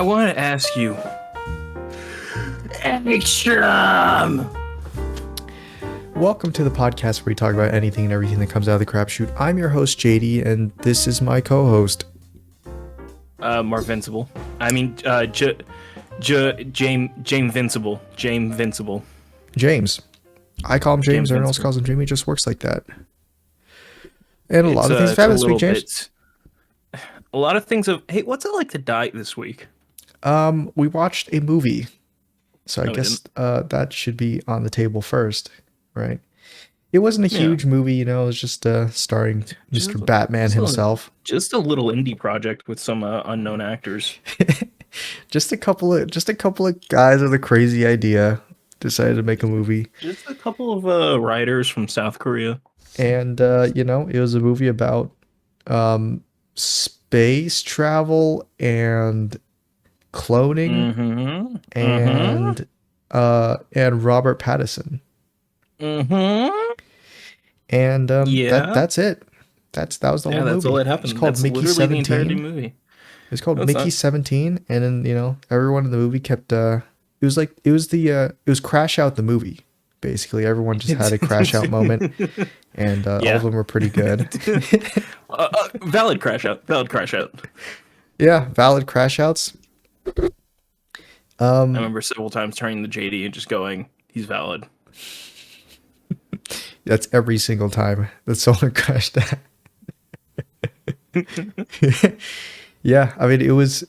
want to ask you, Ekstrom! Welcome to the podcast where we talk about anything and everything that comes out of the crapshoot. I'm your host, JD, and this is my co-host. Marvincible. I mean, James Vincible. James Vincible. James. I call him James, everyone else calls him Jamie. It just works like that. And a lot of things have happened this week, James. A lot of things have... Hey, what's it like to die this week? We watched a movie. So I guess that should be on the table first, right? It wasn't a huge movie, you know, it was just starring Mr. Batman himself. Just a little indie project with some unknown actors. just a couple of guys with a crazy idea decided to make a movie. Just a couple of writers from South Korea. And you know, it was a movie about space travel and cloning and Robert Pattinson. And that's it. That was the whole movie. That's all that happened. It's called Mickey 17. It's called Mickey 17, and then you know everyone in the movie kept. It was Crash Out the movie. Basically, everyone just had a crash out moment, and all of them were pretty good. Valid crash out. Yeah, valid crash outs. I remember several times turning the JD and just going, "He's valid." That's every single time that someone crashed out. Yeah, I mean, it was.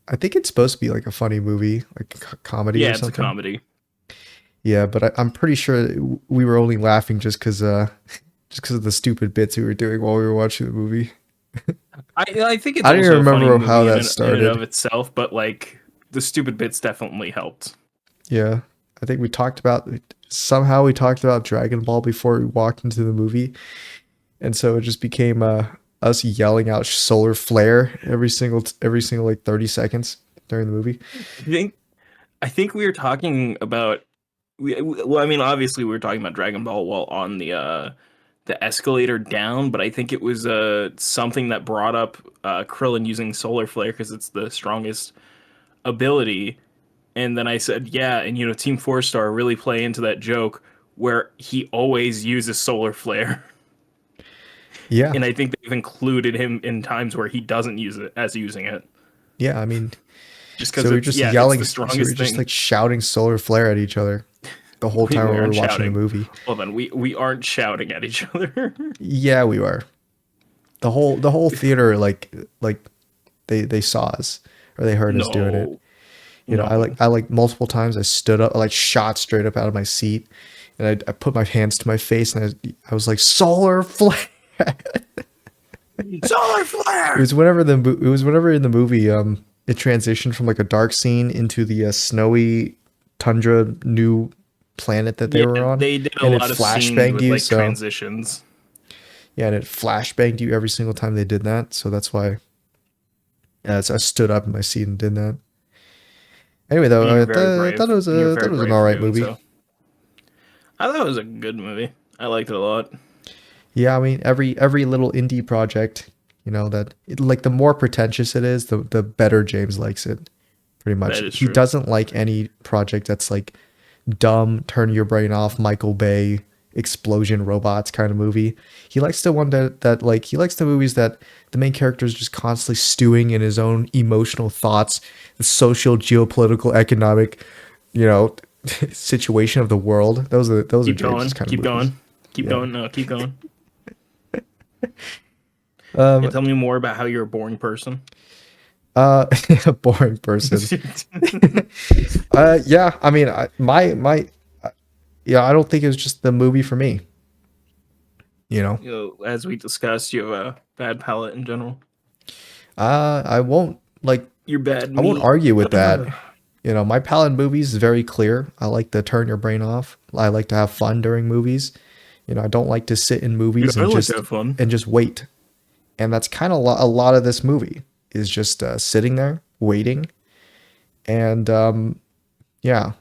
I think it's supposed to be like a funny movie, like a comedy or something. Yeah, it's a comedy. Yeah, but I'm pretty sure we were only laughing just because of the stupid bits we were doing while we were watching the movie. I think it's. I don't even remember how that started in and of itself, but like the stupid bits definitely helped. Yeah, I think we talked about Dragon Ball before we walked into the movie, and so it just became us yelling out solar flare every single like 30 seconds during the movie. I think we were talking about. Well, I mean, obviously we were talking about Dragon Ball while on the escalator down, but I think it was something that brought up Krillin using solar flare because it's the strongest ability. And then I said, yeah, and you know, Team 4-Star really play into that joke where he always uses solar flare. Yeah. And I think they've included him in times where he doesn't use it as using it. Yeah, I mean, just because we're just yelling, it's the strongest thing. Just like shouting solar flare at each other the whole time we were watching shouting. the movie. Well, then we aren't shouting at each other. Yeah, we were. The whole theater like they saw us or they heard us doing it. You know, I like multiple times I stood up, I like shot straight up out of my seat, and I put my hands to my face and I was like solar flare. Solar flare. It was whenever in the movie it transitioned from like a dark scene into the snowy tundra new planet that they were on. They did a lot of flashbanged with like transitions. Yeah, and it flashbanged you every single time they did that. So that's why. Yeah, so I stood up in my seat and did that. Anyway, though, I thought it was an alright movie. So. I thought it was a good movie. I liked it a lot. Yeah, I mean, every little indie project, you know, like the more pretentious it is, the better James likes it. Pretty much, he doesn't like any project that's like dumb, turn your brain off, Michael Bay, explosion robots kind of movie. He likes the one that like he likes the movies that the main character is just constantly stewing in his own emotional thoughts, the social, geopolitical, economic, you know, situation of the world. Those are James' kind of movies. Keep going. Tell me more about how you're a boring person. A boring person. Yeah, I mean, I don't think it was just the movie for me. You know, as we discussed, you have a bad palate in general. I won't like you're bad. I won't argue with that. You know, my palate in movies is very clear. I like to turn your brain off. I like to have fun during movies. You know, I don't like to sit in movies and just wait. And that's kind of a lot of this movie is just sitting there waiting. And yeah,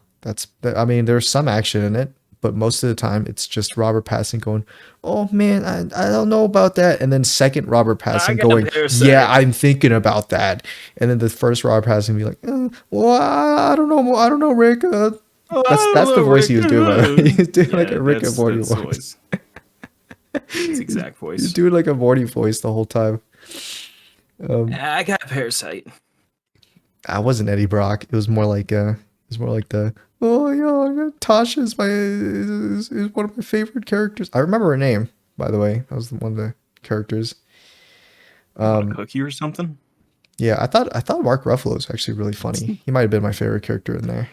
I mean, there's some action in it, but most of the time it's just Robert Pattinson going, "Oh man, I don't know about that," and then second Robert I Pattinson got a going, "Yeah, parasite. I'm thinking about that," and then the first Robert Pattinson be like, "Well, I don't know, Rick." Oh, I don't That's the know, voice he Rick. was doing. By the way. He was doing like Yeah, a Rick and Morty that's the voice. voice. That's the exact He was voice. doing like a Morty voice the whole time. Um, I got a parasite. I wasn't Eddie Brock. It was more like the oh yeah, Tasha is is one of my favorite characters. I remember her name, by the way. That was one of the characters. You want a Um, cookie or something? yeah, I thought Mark Ruffalo was actually really funny. He might have been my favorite character in there.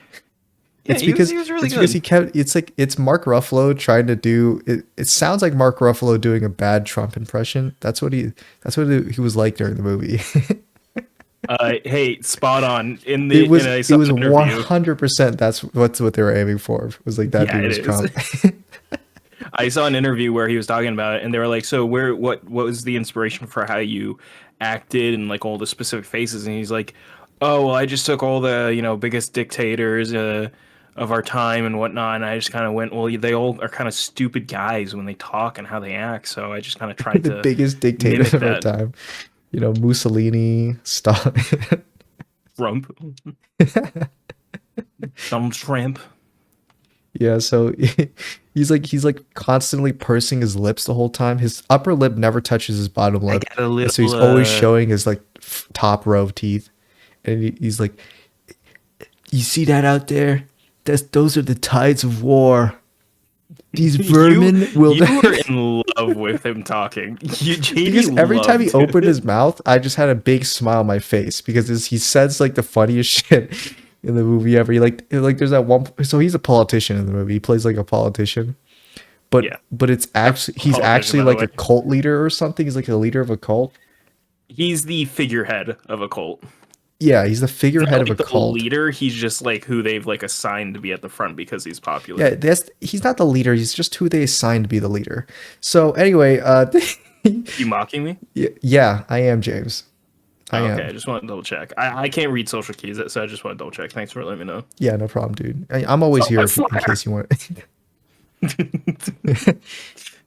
Yeah, he was really It's because good. he kept it's like it's Mark Ruffalo trying to do it. It sounds like Mark Ruffalo doing a bad Trump impression. That's what he was like during the movie. Hey, spot on. In I It saw was an interview. 100%. That's what they were aiming for. It was like that Yeah, dude it was is. Trump. I saw an interview where he was talking about it, and they were like, "So what was the inspiration for how you acted and like all the specific faces?" And he's like, "Oh, well, I just took all the biggest dictators of our time and whatnot, and I just kind of went, well, they all are kind of stupid guys when they talk and how they act, so I just kind of tried The to biggest dictators mimic of our that." time. You know, Mussolini, Stalin. Trump, Donald Trump. Yeah, so he's like constantly pursing his lips the whole time. His upper lip never touches his bottom I lip, got a and so little he's always showing his like top row of teeth. And he's like, "You see that out there? Those are the tides of war. These you vermin will." you were in love with him talking. JD Because every time he loved opened his it. mouth, I just had a big smile on my face because he says like the funniest shit in the movie ever. Like there's that one. So he's a politician in the movie. He plays like a politician, Yeah, but it's actually he's politician, actually by the like a way. cult leader or something. He's like a leader of a cult. He's the figurehead of a cult. Yeah, he's the He's figurehead not of a like the cult. leader. He's just like who they've like assigned to be at the front because he's popular. Yeah, he's not the leader. He's just who they assigned to be the leader. So anyway, You mocking me? yeah, I am James. I Oh, okay, am. I just want to double check. I can't read social keys, so I just want to double check. Thanks for letting me know. Yeah, no problem, dude. I'm always Oh, here I if, in swear. case you want.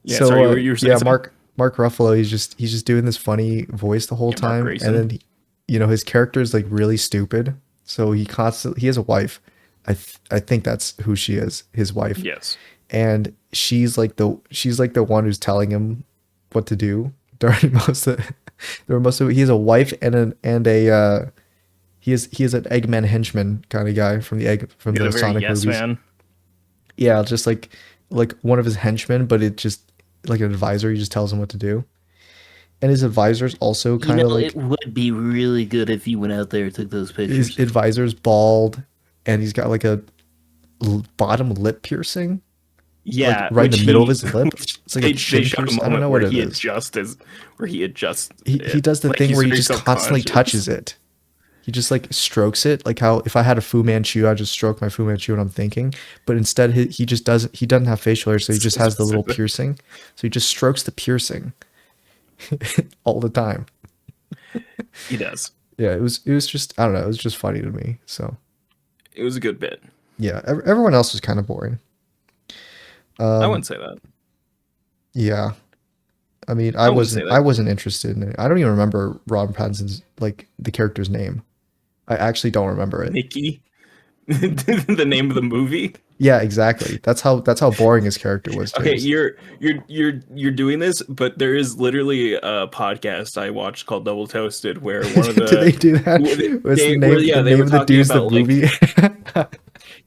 Yeah, sorry, So you were saying yeah, something. Mark Ruffalo, he's just doing this funny voice the whole Yeah, Mark time, and then Grayson. you know his character is like really stupid. So he has a wife. I think that's who she is, his wife, Yes. and she's like the one who's telling him what to do during most of he has a wife and a he is an Eggman henchman kind of guy from Got a the very Sonic yes movies. man. Yeah, just like one of his henchmen, but it just like an advisor. He just tells him what to do, and his advisor's also You kind of know, it like would be really good if you went out there and took those his pictures. advisor's bald, and he's got like a bottom lip piercing, like Yeah, right in which the middle of he his lip. It's like a they chin showed a piercing. I don't moment know where what it is. he adjusts He it. does the Like thing he's where he very just constantly self-conscious. touches it. He just like strokes it, like how if I had a Fu Manchu, I just stroke my Fu Manchu when I'm thinking. But instead, he doesn't have facial hair, so he So just has the little specific. piercing. So he just strokes the piercing all the time. He does. Yeah, it was just I don't know, it was just funny to me. So It was a good bit. yeah, everyone else was kind of boring. I Um, wouldn't say that. yeah, I mean, I wouldn't say I that. wasn't interested in it. I don't even remember Robin Pattinson's like the character's name. I actually don't remember it. Nikki, the name of the movie. Yeah, exactly. That's how boring his character was, Okay, James. you're doing this, but there is literally a podcast I watched called Double Toasted where one of Did they the do that? Was the they name were of the talking dude's the about like movie?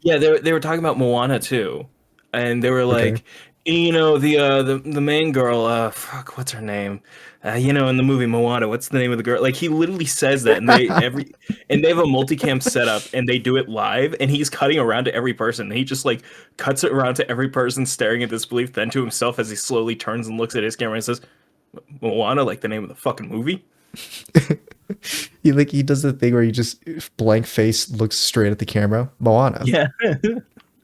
yeah, they were talking about Moana too, and they were Okay. like, the main girl, fuck, what's her name? In the movie Moana, what's the name of the girl? Like he literally says that, and they have a multicam setup, and they do it live, and he's cutting around to every person. And he just like cuts it around to every person, staring in disbelief, then to himself as he slowly turns and looks at his camera and says, "Moana, like the name of the fucking movie." He does the thing where he just blank face looks straight at the camera. Moana. Yeah,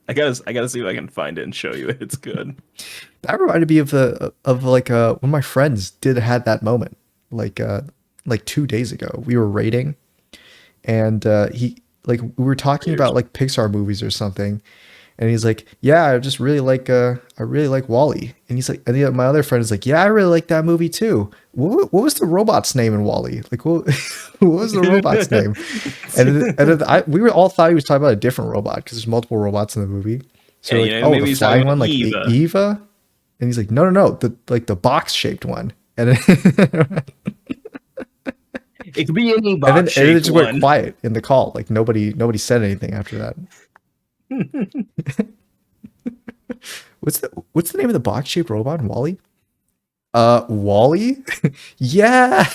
I gotta see if I can find it and show you it. It's good. That reminded me of like one of my friends did had that moment like 2 days ago. We were rating and he like we were talking Years. about like Pixar movies or something, And he's like, yeah, I really like Wally. And he's like, and my other friend is like, yeah, I really like that movie too. What was the robot's name in Wally? Like, what, what was the robot's name? We were all thought he was talking about a different robot because there's multiple robots in the movie. So Yeah, we're you like, know, oh, the maybe he's talking flying about one, like Eva. Eva. And he's like, no, the box shaped one. And then, It could be any and then box it shaped just went one. quiet in the call. Like nobody said anything after that. What's the name of the box shaped robot in Wally? Wally? Yeah.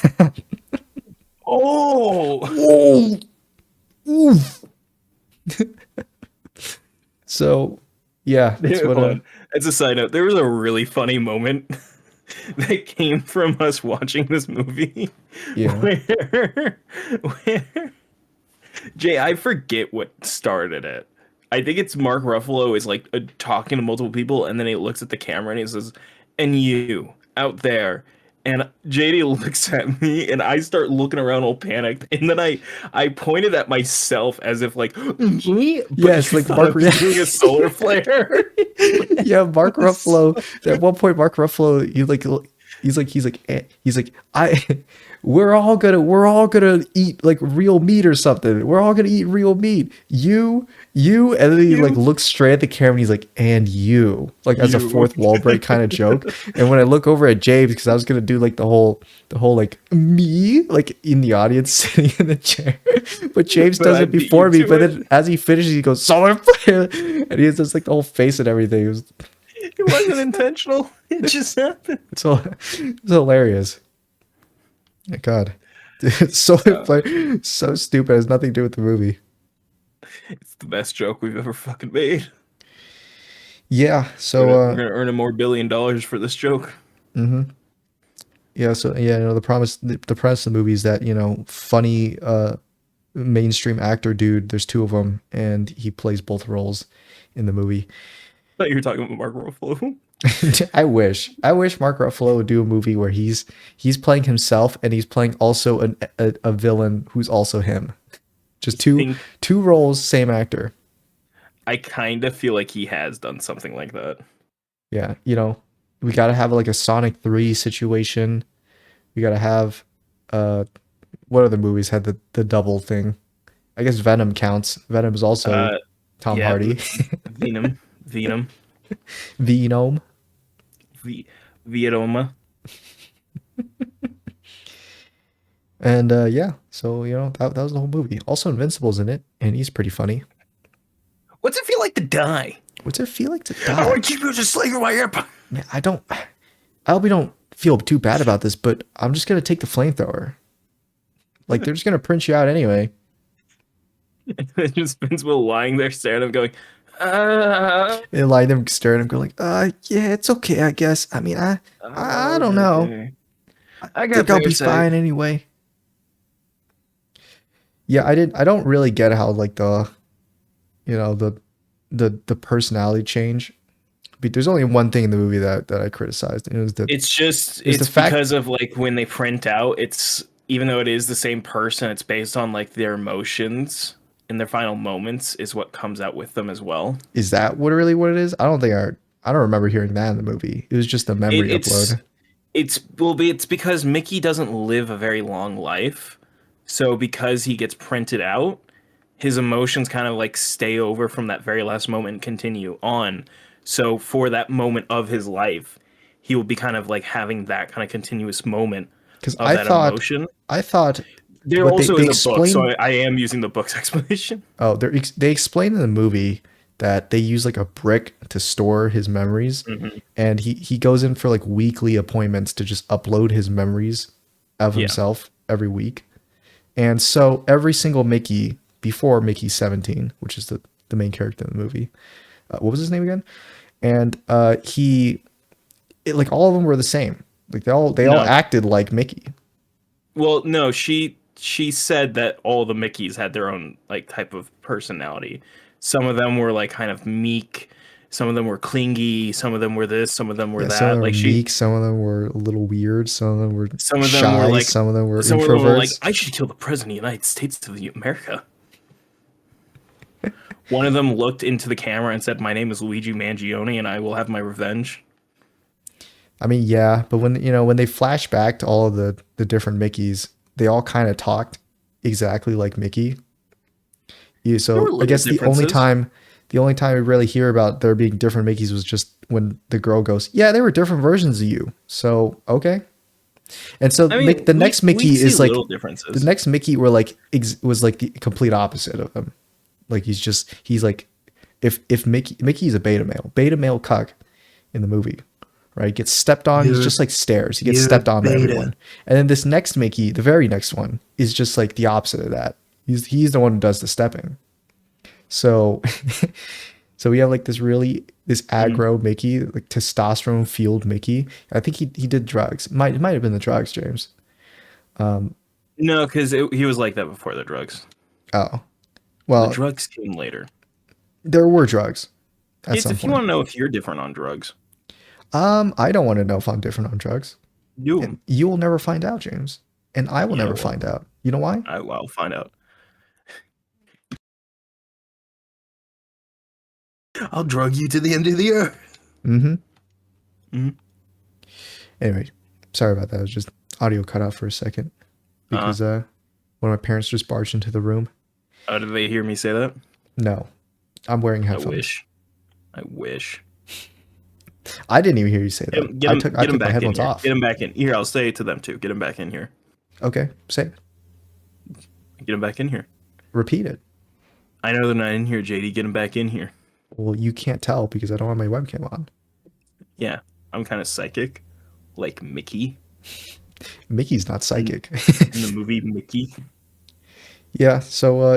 Oh, Whoa. Oof. So yeah, that's what hold on. As a side note, there was a really funny moment that came from us watching this movie yeah. where Jay, I forget what started it. I think it's Mark Ruffalo is like talking to multiple people, and then he looks at the camera and he says, "And you out there." And JD looks at me, and I start looking around all panicked. And then I pointed at myself as if like me, Yeah, but it's you like thought I Mark was doing a solar flare. yeah, Mark Ruffalo. At one point, Mark Ruffalo, he's like, I, we're all gonna eat like real meat or something. We're all gonna eat real meat. You, and then he like You, looks straight at the camera and he's like, and you, like as a you. fourth wall break kind of joke. And when I look over at James, because I was gonna do like the whole like me, like in the audience sitting in the chair, but James But does I it beat you before me. to But it. then as he finishes, he goes solar flare, and he has just like the whole face and everything. It wasn't intentional. It just happened. It's hilarious. My God, it's so Uh, so stupid. It has nothing to do with the movie. it's the best joke we've ever fucking made. Yeah. We're So gonna, we're gonna earn a more $1 billion for this joke. yeah. So yeah. You know, the premise of the movie is that funny mainstream actor dude. There's two of them, and he plays both roles in the movie. I thought you were talking about Mark Ruffalo. I wish Mark Ruffalo would do a movie where he's playing himself and he's playing also a villain who's also him. Just Think two roles, same actor. I kind of feel like he has done something like that. Yeah, we got to have like a Sonic 3 situation. We got to have uh what other movies had the double thing? I guess Venom counts. Venom is also Uh, Tom yeah, Hardy. Venom, Venom. v- Vietoma. And yeah, so that was the whole movie. Also Invincible's in it and he's pretty funny. What's it feel like to die? What's it feel like to I die? want to keep you just slinging my ear. Man, I hope you don't feel too bad about this, but I'm just gonna take the flamethrower. Like they're just gonna print you out anyway. Just Vince lying there staring at him, going, uh, And like them staring at him, going like, yeah, it's okay, I guess. I mean, I don't know. okay. I I got think I'll bigger be say. fine anyway. Yeah, I don't really get how like the personality change. But there's only one thing in the movie that I criticized, and it was the It's fact. because of like when they print out, it's even though it is the same person, it's based on like their emotions in their final moments is what comes out with them as well. Is that what it is? I don't remember hearing that in the movie. It was just a It, memory it's upload. it's because Mickey doesn't live a very long life. So because he gets printed out, his emotions kind of like stay over from that very last moment and continue on. So for that moment of his life, he will be kind of like having that kind of continuous moment Because of that emotion. I thought There what also they is a book, so explained. I am using the book's explanation. Oh, they explain in the movie that they use like a brick to store his memories, Hmm. and he goes in for like weekly appointments to just upload his memories of Yeah. himself every week. And so every single Mickey before Mickey 17, which is the main character in the movie, what was his name again? And like all of them were the same. Like they all No. acted like Mickey. Well, no, she said that all the Mickeys had their own like type of personality. Some of them were like kind of meek, some of them were clingy, some of them were this, some of them were Yeah, some of that. them were Like meek, some of them were a little weird, some of them were some of them were shy, like some of them were some of them were like, introverts. I should kill the president of the United States of America. One of them looked into the camera and said, "My name is Luigi Mangione, and I will have my revenge." I mean, yeah, but when when they flash back to all of the different Mickeys, they all kind of talked exactly like Mickey. Yeah, There were so I little guess differences. the only time we really hear about there being different Mickeys was just when the girl goes, "Yeah, there were different versions of you." So okay, and so I mean, The next we Mickey see is like little the differences. next Mickey were like was like the complete opposite of him. Like he's like if Mickey's a beta male cuck in the movie, right? Gets stepped on, he's You're just like stairs. He gets you're stepped on by beta. everyone. And then this next Mickey, the very next one, is just like the opposite of that. He's the one who does the stepping. So so we have like this Mm. aggro Mickey, like testosterone fueled Mickey. I think he did drugs. It might have been the drugs, James. No, because he was like that before the drugs. Oh. The Well, drugs came later. there were drugs at Kids, some if you point. want to know if you're different on drugs, I don't want to know if I'm different on drugs. do And 'em. you will never find out, James. And I will Yeah, never well, find out. You know why? I'll find out. I'll drug you to the end of the earth. Mm-hmm. Mhm. Anyway, sorry about that. It was just audio cut out for a second Uh, because one of my parents just barged into the room. oh, did they hear me say that? No, I'm wearing I headphones. wish. I wish. I didn't even hear you say that. I Get him took my back in headphones here. off. Get him back in here. I'll say it to them too. Get him back in here. Okay, say it. Get him back in here. Repeat it. I know they're not in here, JD. Get him back in here. Well, you can't tell because I don't have my webcam on. Yeah, I'm kind of psychic, like Mickey Mickey's not in, psychic. in the movie Mickey. Yeah, so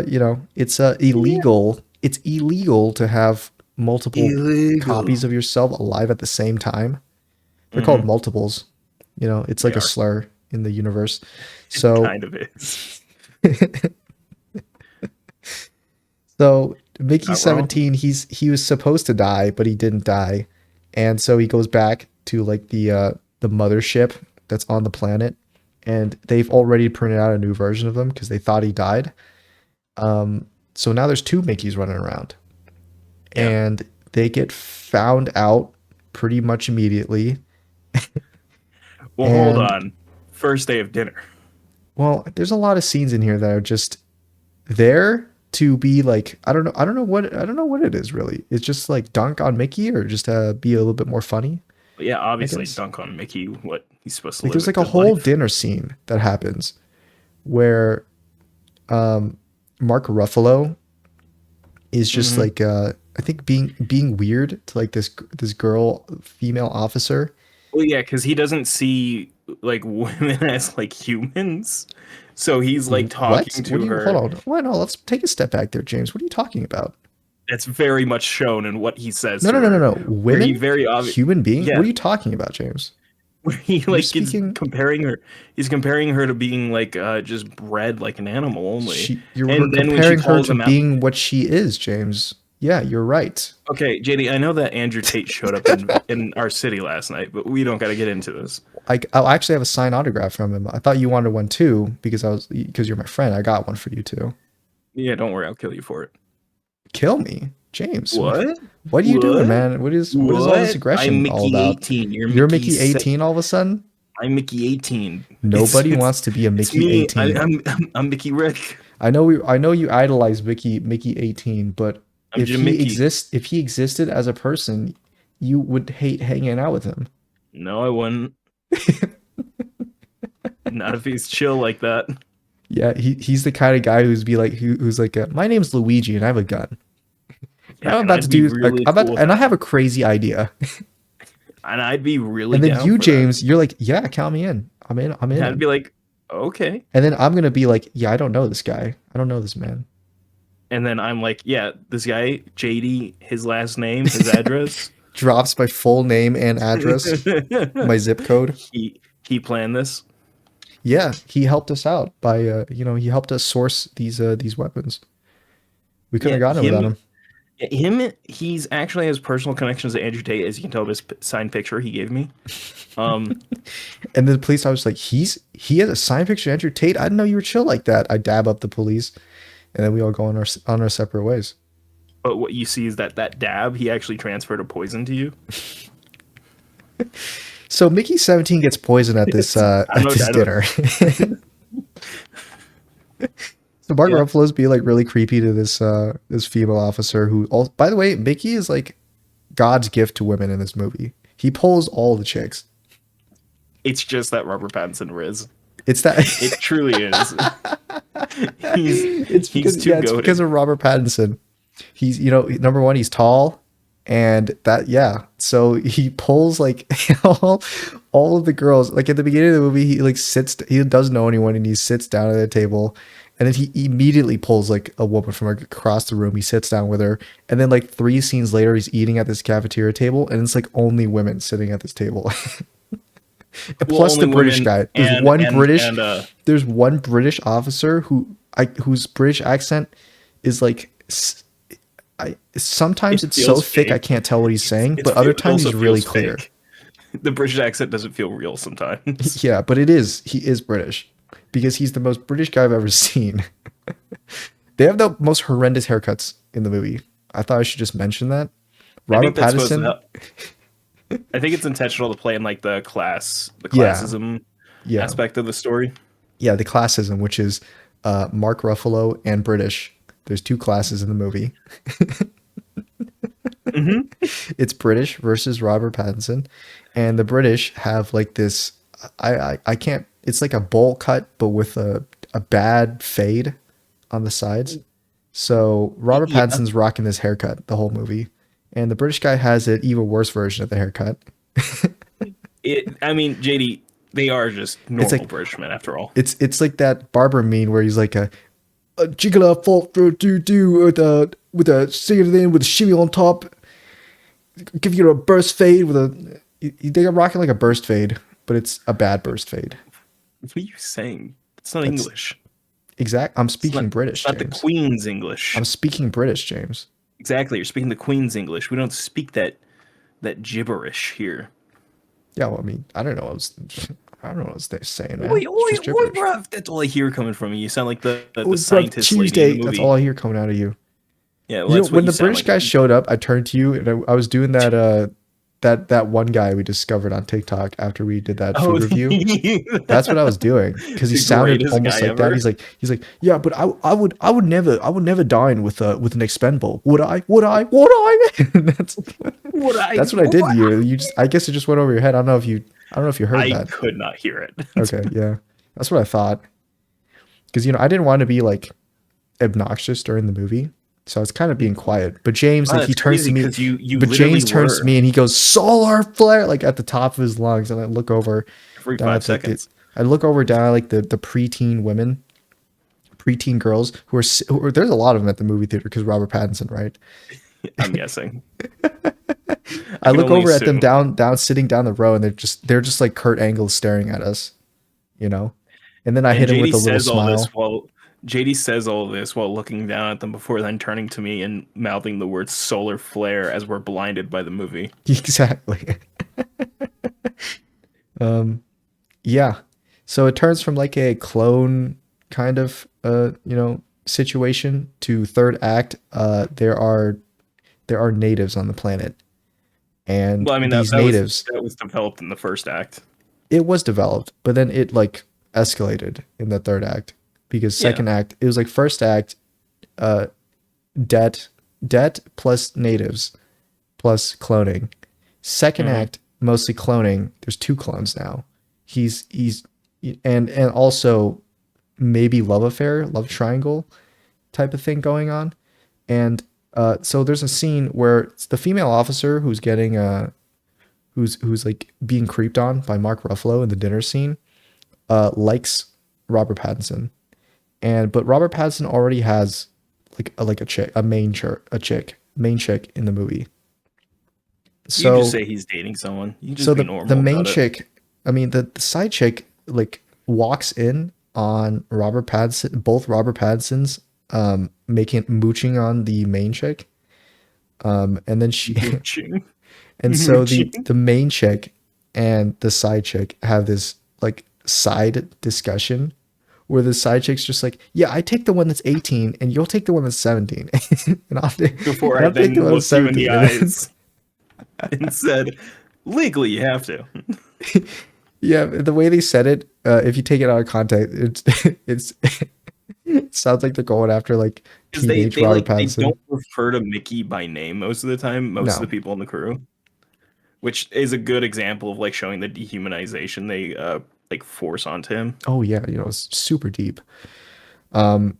it's Yeah. illegal. It's illegal to have multiple Illegal. copies of yourself alive at the same time. They're called Mm-hmm. multiples. It's They like a are. slur in the universe. It So kind of is. so Mickey Not wrong. 17, he was supposed to die, but he didn't die. And so he goes back to like the mothership that's on the planet, and they've already printed out a new version of him because they thought he died. So now there's two Mickeys running around, Yeah. and they get found out pretty much immediately. Well, hold And on. First day of dinner. well, there's a lot of scenes in here that are just there to be like I don't know what it is really. It's just like dunk on Mickey or just be a little bit more funny, But yeah, I obviously guess. dunk on Mickey. What he's supposed to Like live there's a like a good whole life. dinner scene that happens where Mark Ruffalo is just Hmm. like I think being weird to like this girl female officer. Well, yeah, because he doesn't see like women as like humans, so he's like What? talking What to do you hold her. on? Well, no, let's take a step back there, James. What are you talking about? That's very much shown in what he says No, to no, no, no, her, no. where he Women? very obvious. Human being? What Yeah, are you talking about, James? where he You're like is speaking comparing her. He's comparing her to being like just bred like an animal only, you're and then when she comparing her calls to him out. being what she is, James. Yeah, you're right. Okay, JD, I know that Andrew Tate showed up in our city last night, but we don't got to get into this. I'll actually have a signed autograph from him. I thought you wanted one too because you're my friend. I got one for you too. Yeah, don't worry, I'll kill you for it. Kill me, James. What? What are you doing, What? man? What is all this What? I'm aggression all Mickey about? 18. You're You're Mickey Mickey 6. 18 all of a sudden? I'm Mickey 18. Nobody wants to be a It's Mickey me. 18. I'm Mickey Rick. I know you idolize Mickey 18, but I'm Jim Mickey. if he existed as a person, you would hate hanging out with him. No, I wouldn't. Not if he's chill like that. Yeah, he's the kind of guy who's like my name's Luigi and I have a gun. Yeah, I'm and about to I'd be do really I'm about cool with and I that. have a crazy idea. And I'd be really And then down you, for that. James, you're like, yeah, count me in. I'm And I'd in. be like, okay. And then I'm gonna be like, yeah, I don't know this guy. I don't know this man. And then I'm like, yeah, this guy, JD, his last name, his address. Drops my full name and address, my zip code. he planned this. Yeah, he helped us out by he helped us source these weapons. We couldn't Yeah, have gotten it without him. He's actually has personal connections to Andrew Tate, as you can tell by his signed picture he gave me. Um, And the police, I was like, he has a signed picture of Andrew Tate. I didn't know you were chill like that. I dab up the police, and then we all go on our separate ways. But what you see is that dab, he actually transferred a poison to you. So Mickey 17 gets poisoned at this I don't know. dinner. So Mark Yeah, Ruffalo's being like really creepy to this female officer who all, by the way, Mickey is like God's gift to women in this movie. He pulls all the chicks. it's just that Robert Pattinson Riz. It's that It truly is. he's it's he's because too it's because goated. of Robert Pattinson. He's number one, he's tall, and that so he pulls like all of the girls. Like at the beginning of the movie, he like he doesn't know anyone, and he sits down at a table, and then he immediately pulls like a woman from across the room. He sits down with her, and then like 3 scenes later, he's eating at this cafeteria table, and it's like only women sitting at this table. Well, Plus the only British women guy. There's one British officer whose British accent is like sometimes it it's so feels thick I fake. can't tell what he's saying, but other It times also he's really feels clear. fake. The British accent doesn't feel real sometimes. Yeah, but he is British because he's the most British guy I've ever seen. They have the most horrendous haircuts in the movie. I thought I should just mention that. I Robert think that's supposed to Pattinson, help. I think it's intentional to play in like the yeah, classism yeah, aspect of the story. yeah, the classism, which is Mark Ruffalo and British. There's two classes in the movie. Hmm. It's British versus Robert Pattinson, and the British have like this. I can't. It's like a bowl cut, but with a bad fade on the sides. So Robert Yeah, Pattinson's rocking this haircut the whole movie, and the British guy has an even worse version of the haircut. I mean, JD, they are just It's normal like British men after all. it's like that barber meme where he's like a jiggle fault do with a singing it in with a shimmy on top, give you a burst fade with a. They're rocking like a burst fade, but it's a bad burst fade. What are you saying? It's not That's English. I'm It's speaking British, not the James. Queen's English. I'm speaking British, James. Exactly. You're speaking the Queen's English. We don't speak that gibberish here. Yeah, well, I mean, I don't know what I was saying, Oi, man. It's oi, just oi, gibberish. bruv. That's all I hear coming from you. You sound like Oh, the bruv, scientist lady in the Tuesday. That's all movie. I hear coming out of you. Yeah, well, that's what When you the sound British like. guy showed up, I turned to you and I was doing that one guy we discovered on TikTok after we did that Oh, food review. That's what I was doing because he the sounded greatest almost guy like that. ever. He's like, yeah, but I would never dine with an expendable. Would I? Would I? that's What I that's what I did to you. I guess it just went over your head. I don't know if you heard I that. could not hear it. Okay, yeah, that's what I thought. Because I didn't want to be like obnoxious during the movie, so I was kind of being quiet. But James, Oh, like, he that's turns crazy to me. because you But literally James turns to were me and he goes, "Solar flare!" like at the top of his lungs, and I look over every down five at like seconds. I look over down at like the preteen women, preteen girls there's a lot of them at the movie theater because Robert Pattinson, right? I'm guessing. I I can look only over at them assume. down sitting down the row, and they're just like Kurt Angle staring at us, you know. And then I And hit him with a little smile. JD says all this while looking down at them before then turning to me and mouthing the word solar flare as we're blinded by the movie. Exactly. Yeah. So it turns from like a clone kind of situation to third act. There are natives on the planet, and Well, I mean these natives, that was developed in the first act. it was developed, but then it like escalated in the third act because Yeah. second act, it was like first act, uh, debt, debt plus natives plus cloning. Second Hmm. act, mostly cloning. There's two clones now. He's and also maybe love affair, love triangle type of thing going on. And so there's a scene where it's the female officer who's getting who's like being creeped on by Mark Ruffalo in the dinner scene, likes Robert Pattinson. But Robert Pattinson already has like a chick, main chick in the movie. You can just So say he's dating someone. You can so just be the normal main about it. chick, I mean the side chick like walks in on Robert Pattinson, both Robert Pattinsons making mooching on the main chick. And then she Mooching. and so Mooching. the main chick and the side chick have this like side discussion where the side chick's just like, yeah, I take the one that's 18 and you'll take the one that's 17. and Before I I'll take the then one that's looked you in the 17. And then, eyes and said, legally, you have to. yeah, the way they said it, if you take it out of context, it's it sounds like they're going after like Because they teenage they Robert like they Pattinson. don't refer to Mickey by name most of the time. Most of the No. people in the crew, which is a good example of like showing the dehumanization they like force onto him. Oh yeah, it's super deep. Um,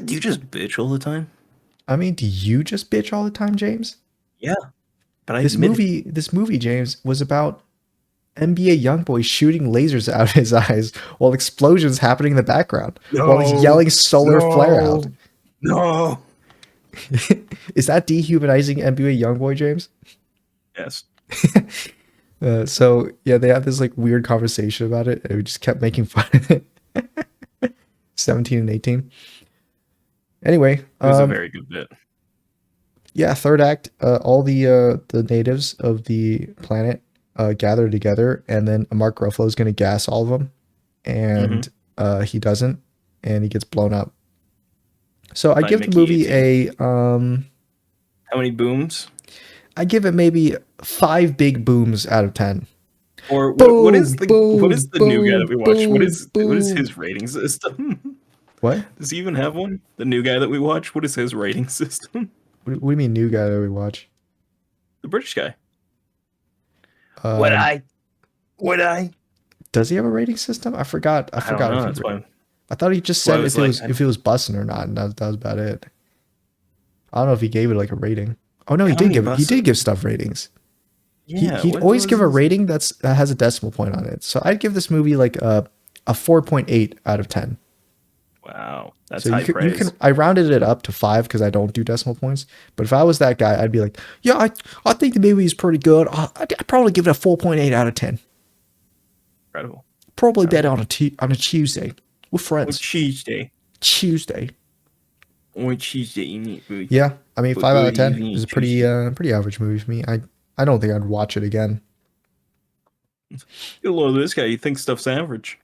Do you just bitch all the time? I mean, do you just bitch all the time, James? Yeah, but I This admit it. movie, James, was about NBA YoungBoy shooting lasers out of his eyes while explosions happening in the background while he's No, yelling solar flare out. no, no. Is that dehumanizing NBA YoungBoy, James? Yes. So yeah, they had this like weird conversation about it, and we just kept making fun of it. 17 and 18. Anyway, It was a very good bit. yeah, third act, all the natives of the planet gather together, and then Mark Ruffalo is going to gas all of them, and he doesn't, and he gets blown up. So I By give the Mickey movie 18. a How many booms? I give it maybe 5 big booms out of 10. Or what is Boom, the boom, new guy that boom, we watched? boom, What is boom. his rating system? What? Does he even have one? The new guy that we watched, what is his rating system? What do you mean new guy that we watch? The British guy. Um, Would I? does he have a rating system? I forgot. I I don't forgot know. if he. That's why. I thought he just That's why I said was if it like, was if it was busting or not, and that was about it. I don't know if he gave it like a rating. Oh no, he how did many give he did buses? give stuff ratings. Yeah. He'd What always was give a his? rating that has a decimal point on it. So I'd give this movie like a 4.8 out of 10. Wow, that's So high you can praise. I rounded it up to 5 because I don't do decimal points. But if I was that guy, I'd be like, yeah, I think the movie is pretty good. I'd probably give it a 4.8 out of 10. Incredible. Probably better Incredible. on a Tuesday with On friends. Tuesday. Tuesday. On Tuesday, you need food. Yeah, I mean, But 5 out of good 10 evening, is a Tuesday. pretty average movie for me. I don't think I'd watch it again. You love this guy. You think stuff's average.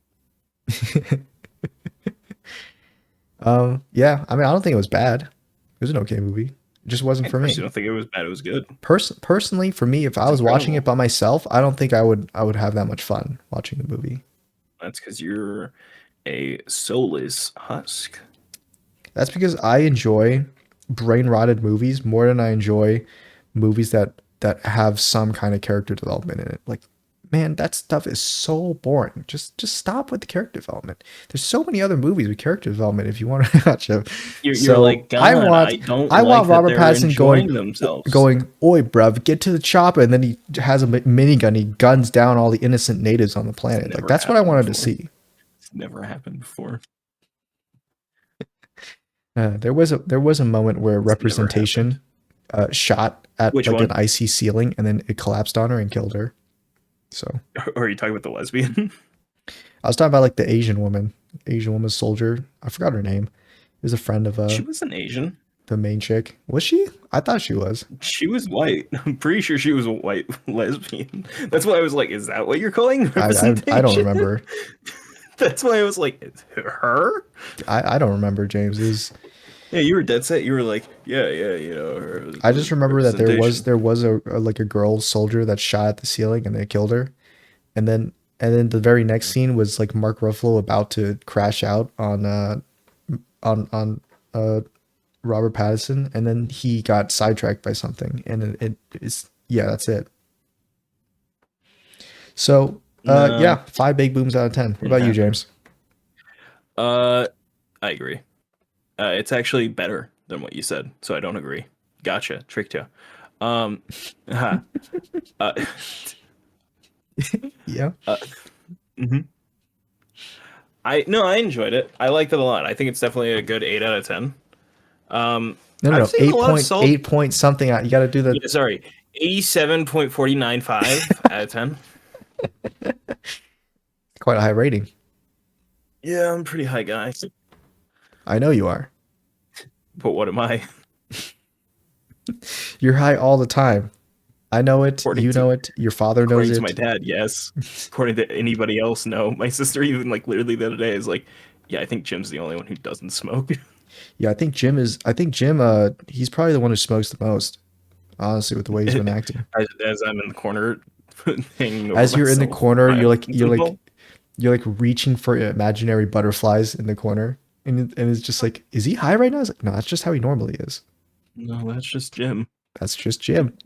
Yeah, I mean, I don't think it was bad. It was an okay movie. It just wasn't I for personally me. don't think it was bad. It was good. Personally, for me, if I It's was watching it incredible. by myself, I don't think I would have that much fun watching the movie. That's because you're a soulless husk. That's because I enjoy brain rotted movies more than I enjoy movies that have some kind of character development in it. Like, man, that stuff is so boring. Just stop with the character development. There's so many other movies with character development if you want to watch them. You're So like, God, I don't I want like that Robert they're Pattinson going enjoying themselves. going, oi, bruv, get to the chopper, and then he has a minigun. He guns down all the innocent natives on the It's planet. Like never that's what I happened wanted to before. see. It's never happened before. There was a moment where It's never happened. representation shot at Which like an one? icy ceiling, and then it collapsed on her and killed her. So Or are you talking about the lesbian? I was talking about like the Asian woman soldier. I forgot her name. It was a friend of She wasn't Asian. the main chick. Was she? I thought she was. She was white. I'm pretty sure she was a white lesbian. That's why I was like, is that what you're calling I don't representation? remember. That's why I was like, it's her? I don't remember, James. Yeah, you were dead set. You were like, yeah, her I just remember that representation. there was a like a girl soldier that shot at the ceiling and they killed her. And then the very next scene was like Mark Ruffalo about to crash out on Robert Pattinson, and then he got sidetracked by something, and it is yeah, that's it. So No, yeah, 5 big booms out of 10. What didn't about you, happen. James? I agree. It's actually better than what you said, so I don't agree. Gotcha, tricked you. Um, uh, Yeah. mhm. I enjoyed it. I liked it a lot. I think it's definitely a good 8 out of 10. No, I've seen a eight lot of point solid. eight point something. You got to do the Yeah, sorry, 87.495 out of 10. quite a high rating. Yeah, I'm pretty high, guy. I know you are. But what am I? You're high all the time. I know it. According You to know it. Your father knows according to my it. dad, yes. According to anybody else, no. My sister even like literally the other day is like, yeah, I think Jim's the only one who doesn't smoke. Yeah, I think Jim is. I think Jim. He's probably the one who smokes the most. Honestly, with the way he's been acting. As I'm in the corner hanging over As you're in the myself with corner, my you're like reaching for imaginary butterflies in the corner, and it's just like, is he high right now? It's like, no, that's just how he normally is. No, that's just Jim. That's just Jim.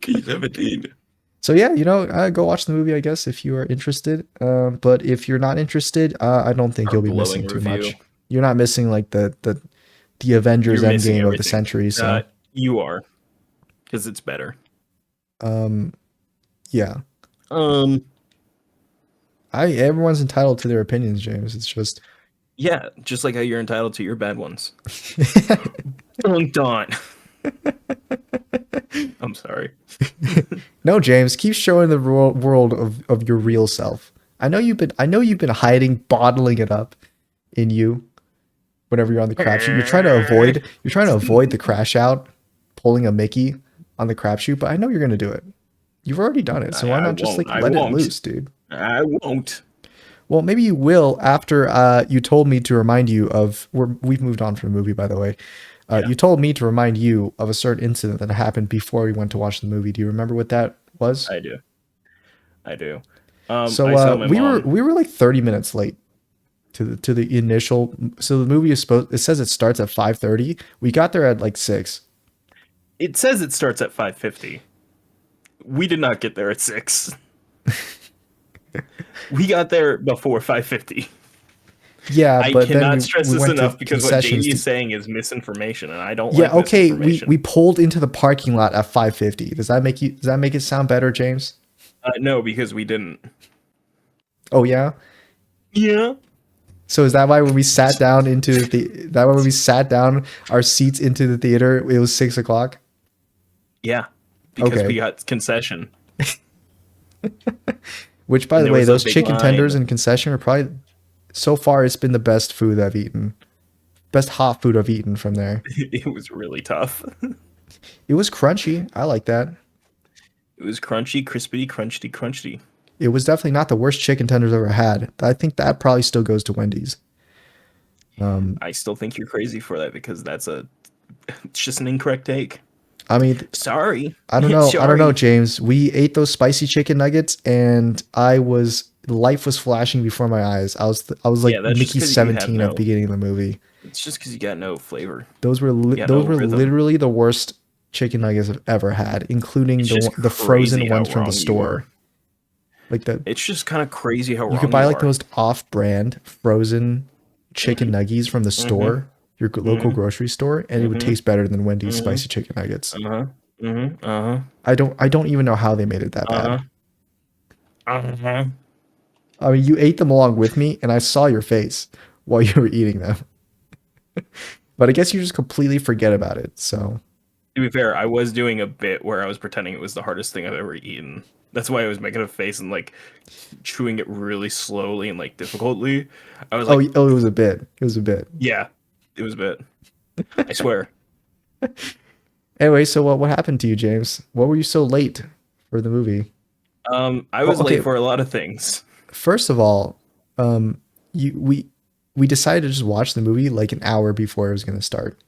He's 17. So yeah, go watch the movie, I guess, if you are interested. But if you're not interested, I don't think Our you'll be glowing missing too review. much. You're not missing like the Avengers You're missing Endgame of the everything. century. So You are, because it's better. um, yeah, Um, everyone's entitled to their opinions, James. It's just yeah, just like how you're entitled to your bad ones. Dunked on. I'm sorry. no, James. Keep showing the world of your real self. I know you've been hiding, bottling it up in you. Whenever you're on the crapshoot, you're trying to avoid the crash out, pulling a Mickey on the crapshoot. But I know you're gonna do it. You've already done it, so why I not just won't. like I let it won't. loose, dude? I won't. Well, maybe you will after you told me to remind you of. We've moved on from the movie, by the way. Yeah. You told me to remind you of a certain incident that happened before we went to watch the movie. Do you remember what that was? I do. I do. So I saw my mom. we were like 30 minutes late to the initial. So the movie is supposed. It says it starts at 5:30. We got there at like 6. It says it starts at 5:50. We did not get there at 6. We got there before 5:50. Yeah, I but cannot then stress we this went to enough because what concessions. Davey is saying is misinformation, and I don't Yeah, like okay. misinformation. We pulled into the parking lot at 5:50. Does that make it sound better, James? No, because we didn't. Oh yeah. Yeah. So is that why when we sat down our seats into the theater, it was 6 o'clock? Yeah. Because we Okay. got concession. Which, by And the there way, was a those big chicken tenders line. and concession are probably so far it's been the best food I've eaten. Best hot food I've eaten from there. It was really tough. It was crunchy. I like that. It was crunchy, crispy, crunchy, crunchy. It was definitely not the worst chicken tenders I've ever had. I think that probably still goes to Wendy's. I still think you're crazy for that because it's just an incorrect take. I mean, Sorry. I don't know. I don't know, Sorry. James. We ate those spicy chicken nuggets, and life was flashing before my eyes. I was like Yeah, that's just Mickey because you have 17 at the no. beginning of the movie. It's just because you got no flavor. You got Those no were rhythm. literally the worst chicken nuggets I've ever had, including It's just the frozen crazy how ones from the wrong you store. are. Like It's just kind of crazy how you could wrong buy you like the are. most off-brand frozen chicken nuggies from the store, your local grocery store, and it would taste better than Wendy's spicy chicken nuggets. Uh-huh. Mm-hmm. Uh-huh. I don't even know how they made it that Uh-huh. bad. Uh-huh. I mean, you ate them along with me, and I saw your face while you were eating them. But I guess you just completely forget about it. So To be fair, I was doing a bit where I was pretending it was the hardest thing I've ever eaten. That's why I was making a face and like chewing it really slowly and like difficultly. I was like, it was a bit. It was a bit. yeah, it was a bit. I swear. Anyway, so what happened to you, James? What were you so late for the movie? I was Okay, late for a lot of things. first of all, you we decided to just watch the movie like an hour before it was going to start.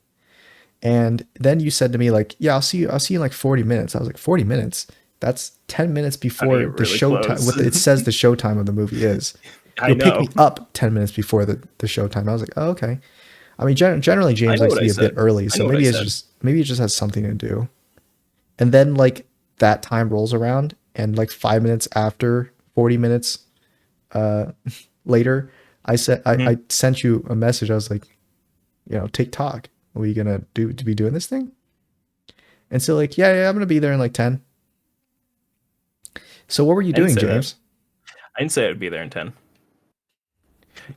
And then you said to me like, "Yeah, I'll see you in like 40 minutes." I was like, "40 minutes? That's 10 minutes before You're the really show time close. what it says the show time of the movie is." I You'll pick know. me up 10 minutes before the show time. I was like, "Oh, okay." I mean, generally I James know likes what to I be a bit said. early, I so know what I said. maybe it just has something to do. And then like that time rolls around and like 5 minutes after 40 minutes later, I sent you a message. I was like, TikTok. Are we gonna be doing this thing? And so like, yeah, I'm gonna be there in like 10. So what were you I didn't doing, say that. James? I didn't say I'd be there in 10.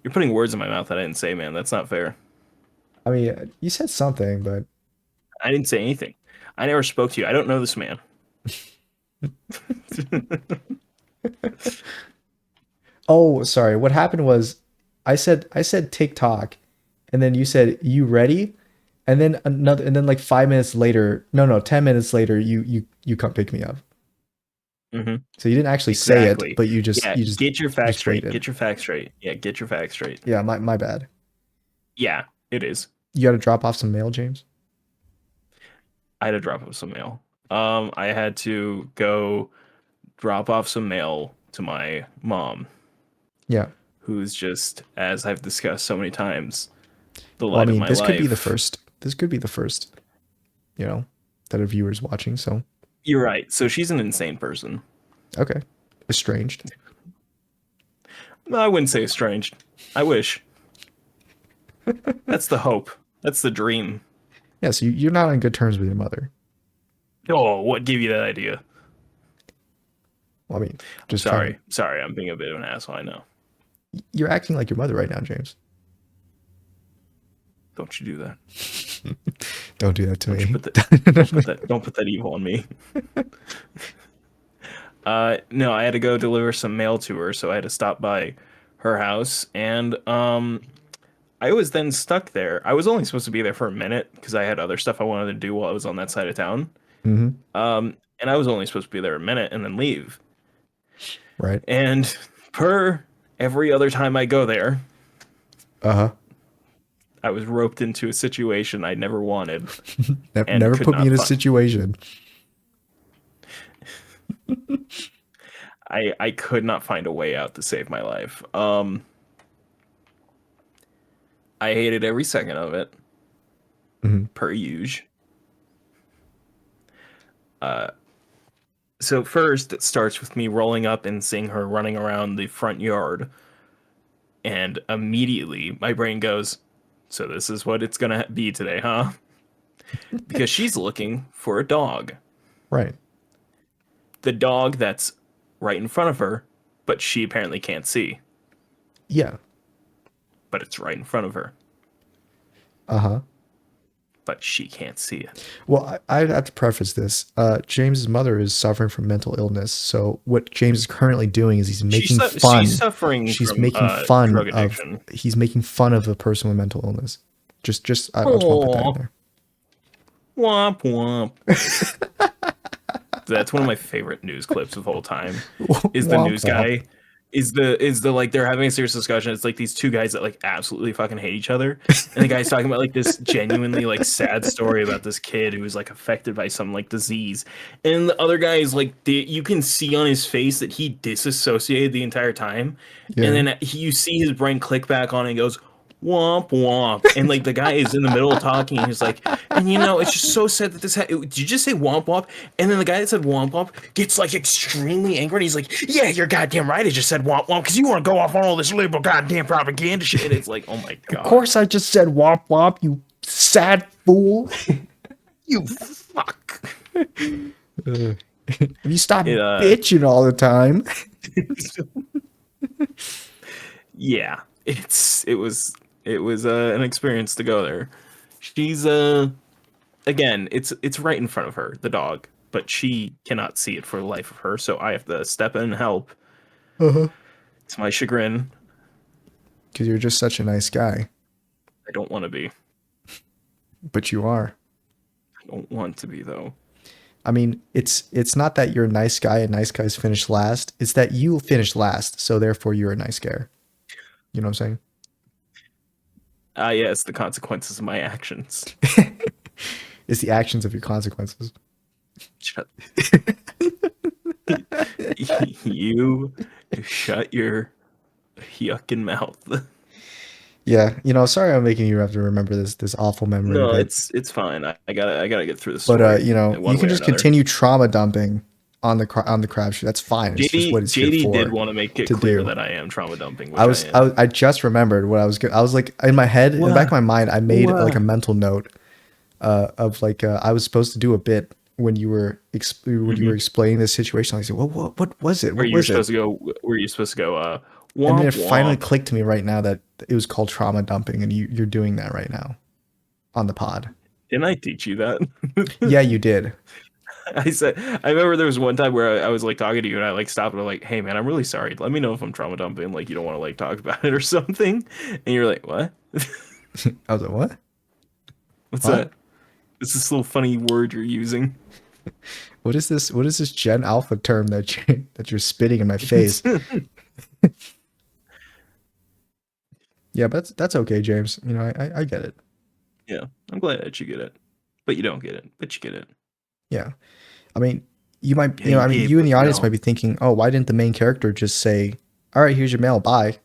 You're putting words in my mouth that I didn't say, man. That's not fair. I mean, you said something, but I didn't say anything. I never spoke to you. I don't know this man. oh, sorry. What happened was I said TikTok, and then you said, "You ready?" And then like 5 minutes later, no, 10 minutes later, you come pick me up. Mm-hmm. So you didn't actually say it, Exactly. but Yeah, you get your facts just straight. waited. Get your facts straight. Yeah, get your facts straight. Yeah, my bad. Yeah, it is. You got to drop off some mail, James. I had to drop off some mail. I had to go drop off some mail to my mom, Yeah. who's just, as I've discussed so many times, the Well, I light of mean, my this could be the life. first. This could be the first. You know, that a viewer's watching. So You're right. So she's an insane person. okay, estranged. No, I wouldn't say estranged. I wish. That's the hope. That's the dream. Yeah, so you're not on good terms with your mother. Oh, what gave you that idea? Well, I mean, I'm just trying to. sorry. Sorry, I'm being a bit of an asshole. I know. You're acting like your mother right now, James. Don't you do that. Don't do that to Don't you me. put that. Don't put that evil on me. No, I had to go deliver some mail to her, so I had to stop by her house, and I was then stuck there. I was only supposed to be there for a minute because I had other stuff I wanted to do while I was on that side of town. Mm-hmm. And I was only supposed to be there a minute and then leave. Right. And per every other time I go there, Uh-huh. I was roped into a situation I never wanted and Never could put me not in a find. situation. I could not find a way out to save my life. I hated every second of it, Mm-hmm. per usual. So first, it starts with me rolling up and seeing her running around the front yard, and immediately my brain goes, "So this is what it's gonna be today, huh?" Because she's looking for a dog, Right. the dog that's right in front of her, but she apparently can't see, Yeah. but it's right in front of her, Uh-huh. but she can't see it. Well, I'd have to preface this. James's mother is suffering from mental illness. So what James is currently doing is he's making fun. She's suffering She's from making fun drug of. addiction. He's making fun of a person with mental illness. I just want to put that in Aw. there. Womp womp. That's one of my favorite news clips of all time. Is the Womp news womp. guy is the like they're having a serious discussion. It's like these two guys that like absolutely fucking hate each other, and the guy's talking about like this genuinely like sad story about this kid who was like affected by some like disease, and the other guy is like you can see on his face that he disassociated the entire time, and Yeah. then you see his brain click back on and he goes womp womp, and like the guy is in the middle of talking and he's like, and it's just so sad that did you just say womp womp? And then the guy that said womp womp gets like extremely angry and he's like, yeah, you're goddamn right, I just said womp womp because you want to go off on all this liberal goddamn propaganda shit. And it's like, oh my god, Of course, I just said womp womp. You sad fool. you fuck. If you stop It, bitching all the time. Yeah, it was an experience to go there. She's again, it's right in front of her, the dog, but she cannot see it for the life of her, so I have to step in and help. Uh-huh. To my chagrin, Because you're just such a nice guy. I don't want to be. But you are. I don't want to be though. I mean, it's not that you're a nice guy and nice guys finish last. It's that you finish last, so therefore you're a nice guy. You know what I'm saying? Yeah, it's the consequences of my actions. It's the actions of your consequences. Shut. You shut your yucking mouth. Yeah, sorry I'm making you have to remember this awful memory, No, but it's fine. I gotta get through the story. you One can way or just another. continue trauma dumping on the crab shoot. That's fine. It's just what it's here JD for did want to make it to clear do. that I am trauma dumping, which I am. I just remembered what I was I was like in my head, in the back of my mind, I made like a mental note of like I was supposed to do a bit when you were explaining this situation. I said, well, what was it? What was it? Where you supposed to go? And then Womp it finally womp. clicked to me right now that it was called trauma dumping, and you're doing that right now on the pod. Didn't I teach you that? Yeah, you did. I remember there was one time where I was like talking to you and I like stopped and I'm like, hey man, I'm really sorry. Let me know if I'm trauma dumping. Like you don't want to like talk about it or something. And you're like, what? I was like, what? What's What? that? It's this little funny word you're using. What is this? What is this Gen Alpha term that you're spitting in my face? Yeah, but that's okay, James. You know, I get it. Yeah, I'm glad that you get it, but you don't get it. But you get it. Yeah. I mean, you might, Yeah, you gave you in with the audience might mail. be thinking, oh, why didn't the main character just say, all right, here's your mail, bye?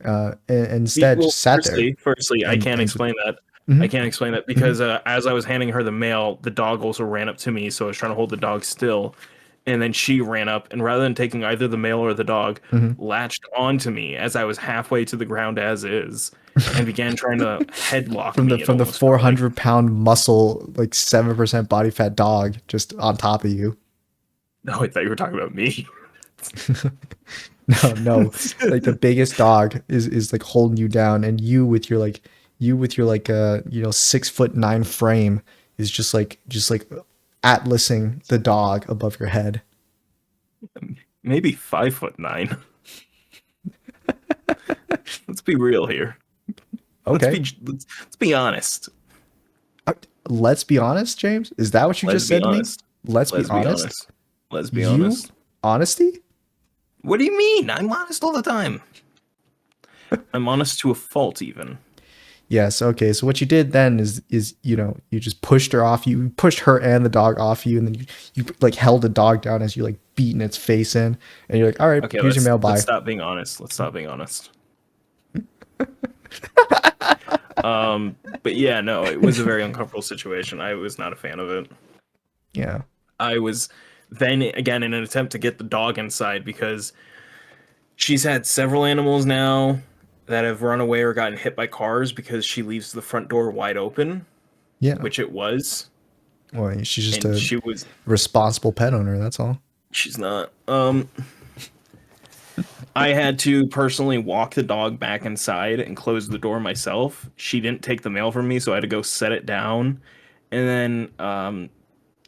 And instead Well, just sat there firstly, I and can't answered. explain that. I Hmm. can't explain that Hmm. because as I was handing her the mail, the dog also ran up to me, so I was trying to hold the dog still, and then she ran up, and rather than taking either the mail or the dog, Hmm. latched onto me as I was halfway to the ground as is, and began trying to headlock From me. It the almost felt like. 400-pound muscle, like 7% body fat dog just on top of you. No, I thought you were talking about me. No, no, like the biggest dog is like holding you down, and you with your like 6'9" frame is just like atlasing the dog above your head. Maybe 5'9". Let's be real here. Okay. Let's be honest. Uh, let's be honest, James. Is that what you Let's just be said to me? honest. Let's be Let's be honest. honest. Let's be You honest. honesty? What do you mean? I'm honest all the time. I'm honest to a fault, even. Yes. Okay. So what you did then is you just pushed her off. You pushed her and the dog off you, and then you like held the dog down as you like beating its face in, and you're like, all right, Okay, here's your mail. let's Bye. stop being honest. Let's stop being honest. But yeah, no, it was a very uncomfortable situation. I was not a fan of it. Yeah. I was then again in an attempt to get the dog inside because she's had several animals now that have run away or gotten hit by cars because she leaves the front door wide open, Yeah. which it was, Well, she's just and a she was responsible pet owner. That's all. she's not. I had to personally walk the dog back inside and close the door myself. She didn't take the mail from me, so I had to go set it down. And then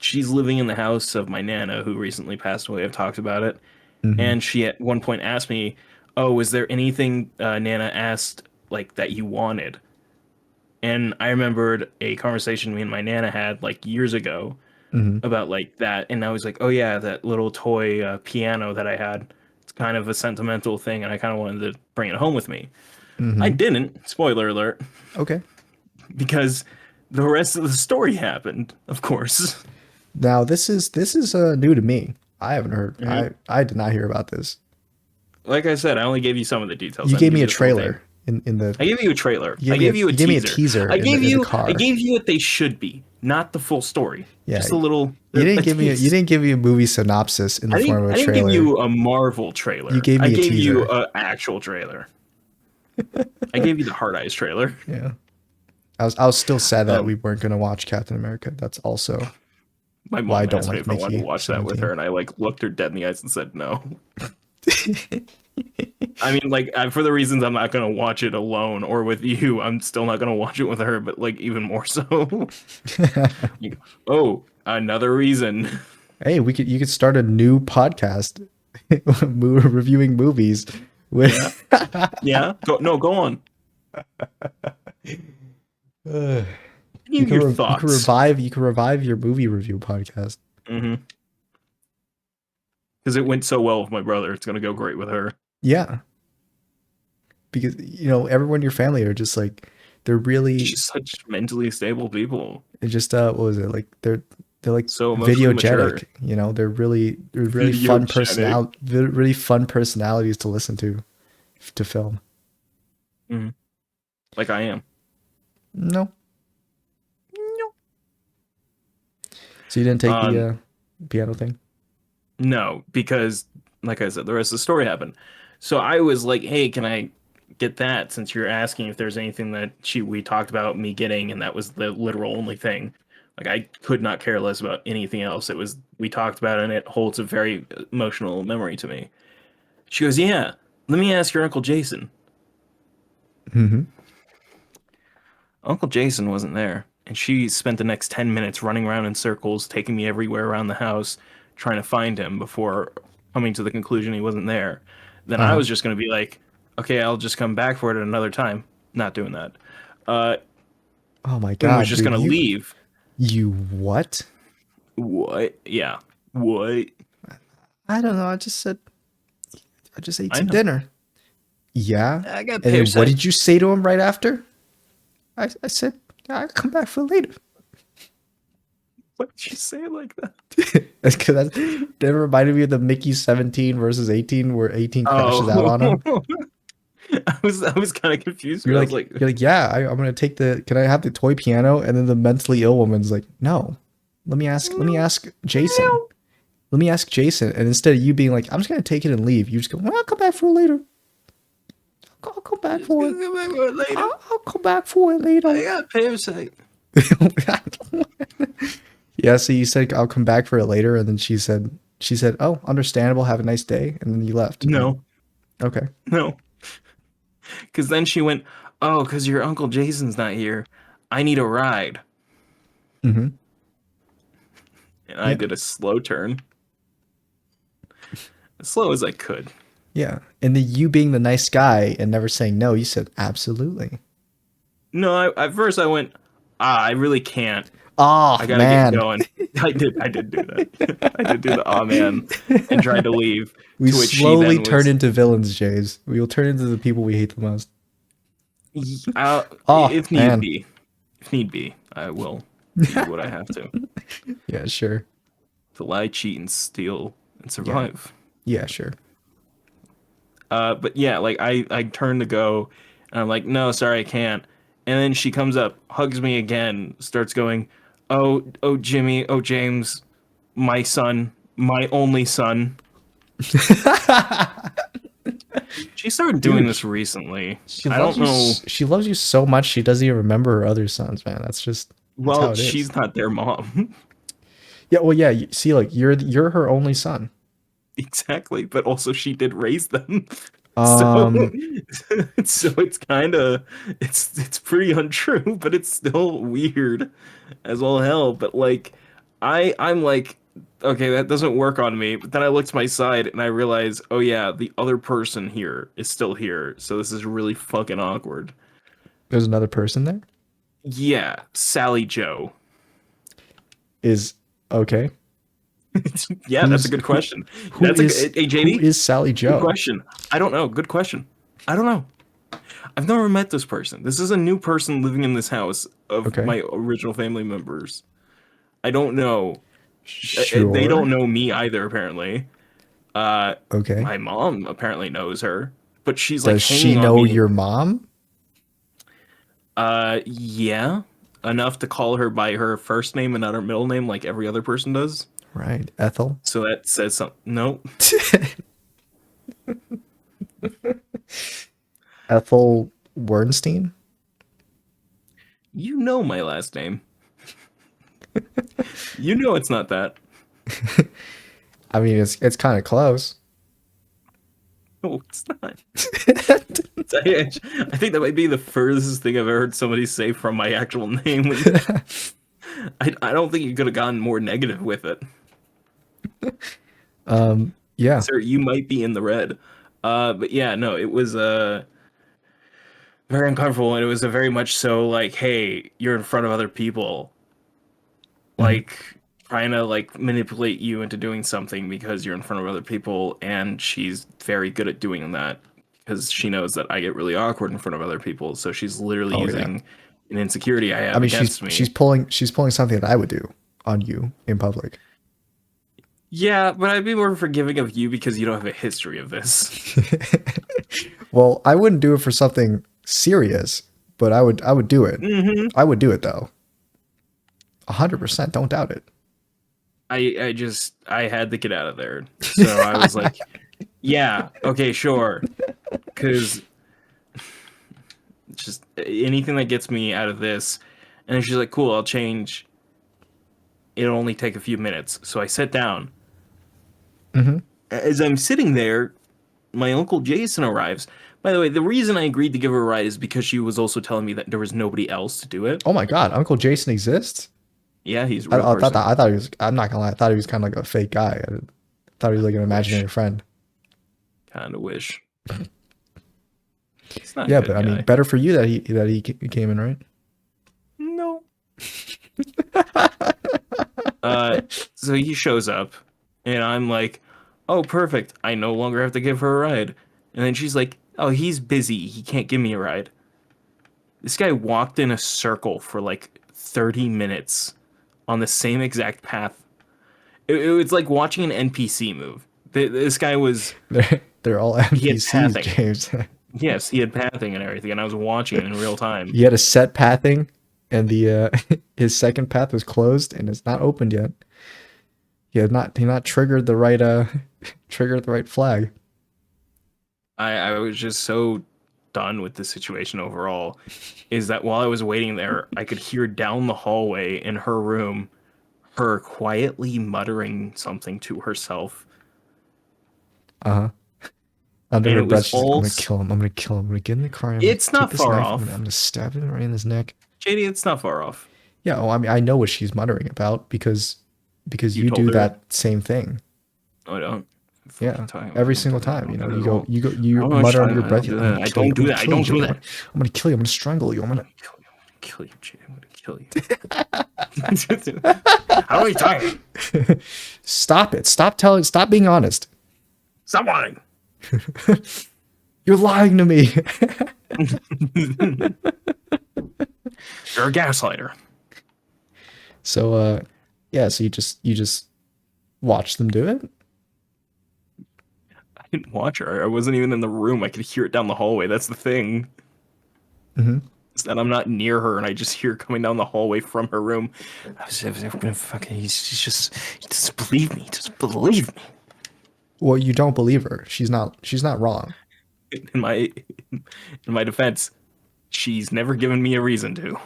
she's living in the house of my nana who recently passed away. I've talked about it. Hmm. And she at one point asked me, "Oh, is there anything Nana asked like that you wanted?" And I remembered a conversation me and my nana had like years ago Hmm. about like that, and I was like, "Oh yeah, that little toy piano that I had. It's kind of a sentimental thing, and I kind of wanted to bring it home with me." I Hmm. didn't. Spoiler alert, Okay. because the rest of the story happened, of course. Now this is new to me. I haven't heard. Mhm. I did not hear about this. Like I said, I only gave you some of the details. You I didn't gave give me you a the full thing. trailer in the I gave you a trailer. you I gave me gave you a you gave me a teaser. teaser I in the car. gave you what they should be, not the full story. Yeah. Just a little You didn't a give me you taste. didn't give me a movie synopsis in the form of a I didn't give trailer. you a Marvel You trailer. gave I me a gave you teaser. a actual trailer. I gave you the Hard Eyes trailer. Yeah. I was still sad that Um, we weren't going to watch Captain America. That's also my why I mom don't asked me like if I wanted to Mickey watch that with her, 17. and I like looked her dead in the eyes and said no. I mean, like for the reasons I'm not gonna watch it alone or with you, I'm still not gonna watch it with her. But like even more so. Oh, another reason. Hey, we could you could start a new podcast reviewing movies Yeah, with yeah. Go on. Uh, Give your thoughts. you can revive your movie review podcast. Mm-hmm. Because it went so well with my brother, it's gonna go great with her. Yeah, because everyone in your family are just like they're really She's such mentally stable people, just what was it like they're like so emotionally mature. videogenic. They're really fun Videogenic. really fun personalities to listen to film. Mm-hmm. Like I am. No, No. so you didn't take the Um, piano thing. no, because like I said, the rest of the story happened. So I was like, "Hey, can I get that?" Since you're asking if there's anything that we talked about me getting, and that was the literal only thing. Like I could not care less about anything else. It was we talked about it, and it holds a very emotional memory to me. She goes, "Yeah, let me ask your Uncle Jason." Hmm. Uncle Jason wasn't there, and she spent the next 10 minutes running around in circles, taking me everywhere around the house, trying to find him before coming to the conclusion he wasn't there. Then Uh I huh. was just going to be like, okay, I'll just come back for it at another time. Not doing that. Uh, Oh my and was god, just dude. gonna leave. You what? What? Yeah. What? I don't know. I just ate I some know. dinner. Yeah. I got And then what parasite. did you say to him right after? I said, I'll come back for later. Why did you say it like that? That's because that reminded me of the Mickey 17 versus 18 where 18 crashes out Oh, on him. I was kind of confused. You're I was like, like, you're like, yeah, I'm gonna take can I have the toy piano? And then the mentally ill woman's like, no. Let me ask Jason. Let me ask Jason. And instead of you being like, I'm just gonna take it and leave, you just go, well, I'll come back for it later. I'll come back for it. later. I'll come back for it later. I got parasite. Yeah, so you said I'll come back for it later, and then she said, oh, understandable, have a nice day, and then you left. No, Okay. no. Because then she went, oh, because your Uncle Jason's not here. I need a ride. Mm-hmm. And I Yeah. did a slow turn. As slow as I could. Yeah. And then you being the nice guy and never saying no, you said absolutely. No, at first I went, I really can't. Oh I gotta get man. going. I did do that. I did do the man and tried to leave. We To which she slowly then turn was, into villains, Jays. We will turn into the people we hate the most. Oh if need man. be, I will be what I have to. Yeah, sure. To lie, cheat, and steal and Yeah. survive. Yeah, sure. But yeah, like I turn to go, and I'm like, no, sorry, I can't. And then she comes up, hugs me again, starts going, oh, Jimmy, oh, James, my son, my only son. She started doing Dude, this recently. she I loves don't you. know. She loves you so much she doesn't even remember her other sons, man. That's how Well, it is. she's not their mom. Yeah, well, yeah. See, like you're her only son. Exactly, but also she did raise them. So Um, so it's kind of it's pretty untrue, but it's still weird as all hell. But like I'm like, okay, that doesn't work on me. But then I look to my side and I realize, oh yeah, the other person here is still here. So this is really fucking awkward. there's another person there. Yeah, Sally Joe. Is okay. Yeah, that's a Who's good question. who That's a is hey who JD. is Sally Good Joe? question. I don't know. Good question. I don't know. I've never met this person. This is a new person living in this house of Okay, my original family members. I don't know. They don't sure. know me either, apparently. Okay. My mom apparently knows her, but she's like Does she hanging on know me. your mom? Yeah, enough to call her by her first name and not her middle name, like every other person does. Right, Ethel. So that says something. No, Ethel Wernstein. you know my last name. You know it's not that. I mean, it's kind of close. No, it's not. I think that might be the furthest thing I've ever heard somebody say from my actual name. I don't think you could have gotten more negative with it. Yeah. Sir, you might be in the red. But yeah, no, it was very uncomfortable, and it was a very much so like, hey, you're in front of other people, Mhm. like trying to like manipulate you into doing something because you're in front of other people, and she's very good at doing that because she knows that I get really awkward in front of other people, so she's literally Oh yeah. using an insecurity I I have mean, against me. she's pulling something that I would do on you in public. Yeah, but I'd be more forgiving of you because you don't have a history of this. Well, I wouldn't do it for something serious, but I would do it. Hmm. I would do it though. 100%. Don't doubt it. I had to get out of there. So I was like, yeah, okay, sure. Because just anything that gets me out of this. And then she's like, cool, I'll change. It'll only take a few minutes. So I sit down. Hmm. As I'm sitting there, my Uncle Jason arrives. By the way, the reason I agreed to give her a ride is because she was also telling me that there was nobody else to do it. Oh my God, Uncle Jason exists. Yeah, he's a real person. I thought he was. I'm not gonna lie. I thought he was kind of like a fake guy. I thought he was like an Wish. imaginary friend. Kind of wish. He's not a Yeah, good but I mean, guy. better for you that he came in, right? No, Uh, so he shows up, and I'm like, "Oh, perfect! I no longer have to give her a ride." And then she's like, "Oh, he's busy. He can't give me a ride." This guy walked in a circle for like 30 minutes on the same exact path. It was like watching an NPC move. This guy was They're all he had NPCs, pathing. James. Yes, he had pathing and everything, and I was watching it in real time. He had a set pathing, and the his second path was closed and it's not opened yet. He not triggered the right triggered the right flag. I was just so done with the situation overall. Is that while I was waiting there, I could hear down the hallway in her room her quietly muttering something to herself. Uh-huh. Under And her it breath, was she's like, all I'm gonna kill him. I'm gonna kill him. I'm gonna get in the car. I'm gonna It's take not this far knife. off. I'm gonna stab him right in his neck. JD, it's not far off. Yeah, well, I mean, I know what she's muttering about because you told do her? that same thing. No, I don't. Yeah, every single time. You know, you Oh, mutter under I your don't breath. do I'm that. gonna I kill you. don't do that. I don't do that. I'm gonna kill you. I'm gonna strangle you. I'm gonna. Kill you, Jay. I'm gonna kill you. How are you talking? Stop it. Stop being honest. Stop lying. You're lying to me. You're a gaslighter. So yeah, so you just watch them do it? I didn't watch her. I wasn't even in the room. I could hear it down the hallway. That's the thing. Mm-hmm. Is that I'm not near her and I just hear it coming down the hallway from her room. I was gonna fucking. He doesn't believe me. He doesn't believe me. Well, you don't believe her. She's not wrong. In my defense, she's never given me a reason to.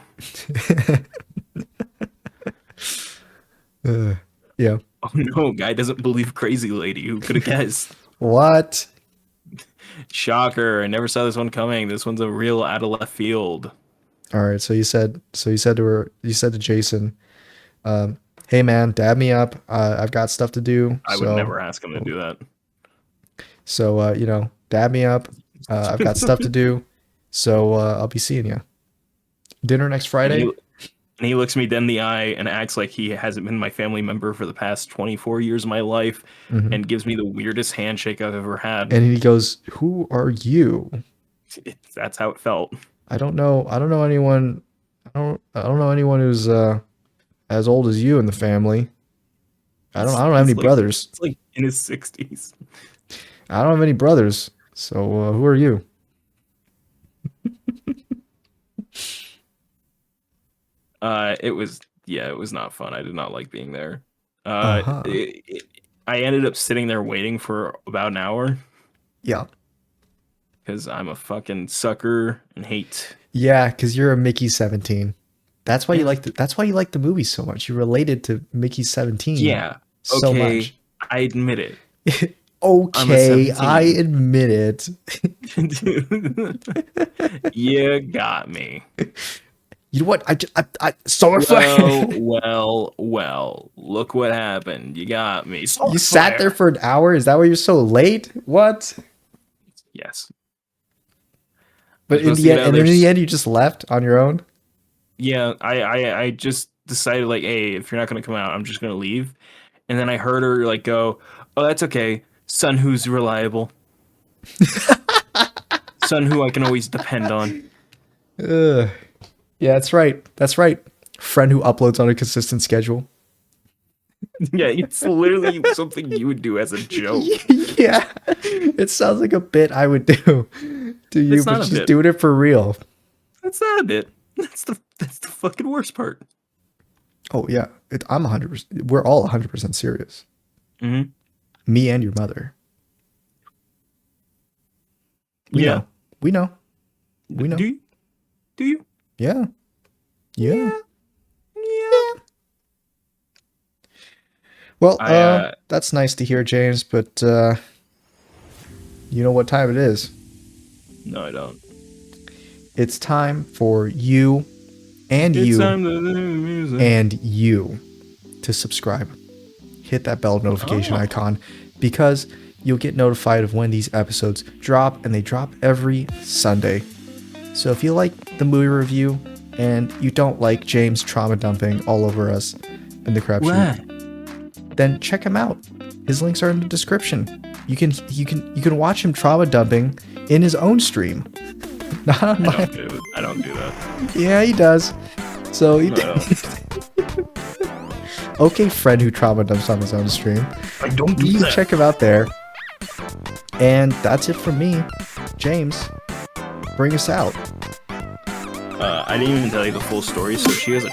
Yeah. Oh no, guy doesn't believe crazy lady. Who could have guessed? What? Shocker! I never saw this one coming. This one's a real out of left field. All right. So you said to Jason, "Hey man, dab me up. I've got stuff to do." I would never ask him to do that. So dab me up. I've got stuff to do. So I'll be seeing you. Dinner next Friday. And he looks me dead in the eye and acts like he hasn't been my family member for the past 24 years of my life, and gives me the weirdest handshake I've ever had. And he goes, "Who are you?" That's how it felt. I don't know anyone. I don't know anyone who's as old as you in the family. I don't have any brothers. It's like in his 60s. I don't have any brothers. So who are you? It was not fun. I did not like being there. Uh-huh. I ended up sitting there waiting for about an hour Yeah. because I'm a fucking sucker and hate. Yeah, because you're a Mickey 17. That's why you like the movie so much. You related to Mickey 17. Yeah. So Okay. much. I admit it. Okay, I admit it. You got me. You know what? I so Well. Look what happened. You got me. You sat there for an hour? Is that why you're so late? What? Yes. But in the end, you just left on your own? Yeah, I just decided like, hey, if you're not gonna come out, I'm just gonna leave. And then I heard her like go, "Oh, that's okay. Son who's reliable. Son who I can always depend on." Yeah, that's right. That's right. Friend who uploads on a consistent schedule. Yeah, it's literally something you would do as a joke. Yeah, it sounds like a bit I would do to you, It's but not a just bit. doing it for real. That's not a bit. That's the fucking worst part. Oh yeah, I'm 100%. We're all 100% serious. Mm-hmm. Me and your mother. We Yeah. know. We know. We know. Do you? Yeah. Yeah. Well, that's nice to hear, James, but you know what time it is? No, I don't. It's time for you and It's you time to do music. and you to subscribe. Hit that bell notification icon because you'll get notified of when these episodes drop, and they drop every Sunday. So if you like the movie review and you don't like James trauma dumping all over us, in the crap sheet, then check him out. His links are in the description. You can watch him trauma dumping in his own stream. Not on I don't do that. Yeah, he does. So he okay, friend who trauma dumps on his own stream. I don't do You can that. check him out there. And that's it from me. James, bring us out. I didn't even tell you the full story, so she has a